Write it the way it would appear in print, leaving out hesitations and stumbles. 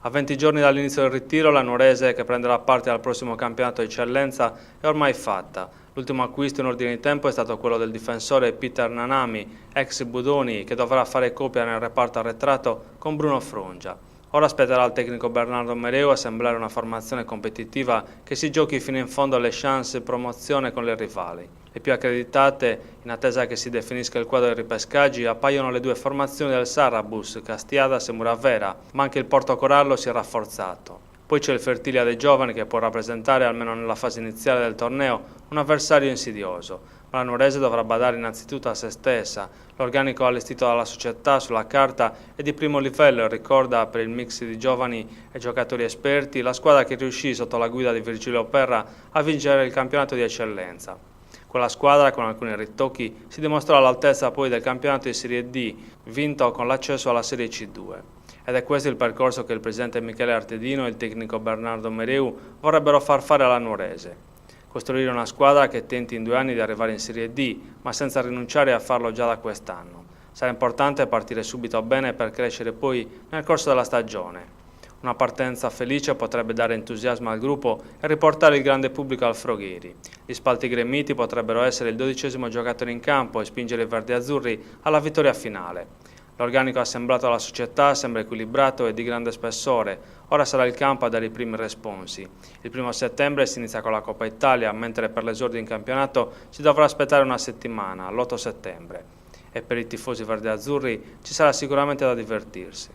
A 20 giorni dall'inizio del ritiro, la nuorese, che prenderà parte al prossimo campionato di eccellenza, è ormai fatta. L'ultimo acquisto in ordine di tempo è stato quello del difensore Peter Nanami, ex Budoni, che dovrà fare coppia nel reparto arretrato con Bruno Frungia. Ora spetterà al tecnico Bernardo Mereu assemblare una formazione competitiva che si giochi fino in fondo alle chance di promozione con le rivali. Le più accreditate, in attesa che si definisca il quadro dei ripescaggi, appaiono le due formazioni del Sarrabus, Castiadas e Muravera, ma anche il Portocorallo si è rafforzato. Poi c'è il Fertilia dei Giovani che può rappresentare, almeno nella fase iniziale del torneo, un avversario insidioso. Ma la nuorese dovrà badare innanzitutto a se stessa. L'organico allestito dalla società sulla carta è di primo livello e ricorda, per il mix di giovani e giocatori esperti, la squadra che riuscì sotto la guida di Virgilio Perra a vincere il campionato di eccellenza. Quella squadra, con alcuni ritocchi, si dimostrò all'altezza poi del campionato di Serie D, vinto con l'accesso alla Serie C2. Ed è questo il percorso che il presidente Michele Artedino e il tecnico Bernardo Mereu vorrebbero far fare alla nuorese. Costruire una squadra che tenti in 2 anni di arrivare in Serie D, ma senza rinunciare a farlo già da quest'anno. Sarà importante partire subito bene per crescere poi nel corso della stagione. Una partenza felice potrebbe dare entusiasmo al gruppo e riportare il grande pubblico al Frogheri. Gli spalti gremiti potrebbero essere il 12° giocatore in campo e spingere i verdi-azzurri alla vittoria finale. L'organico assemblato alla società sembra equilibrato e di grande spessore. Ora sarà il campo a dare i primi responsi. Il 1° settembre si inizia con la Coppa Italia, mentre per l'esordio in campionato si dovrà aspettare una settimana, l'8 settembre. E per i tifosi verdi-azzurri ci sarà sicuramente da divertirsi.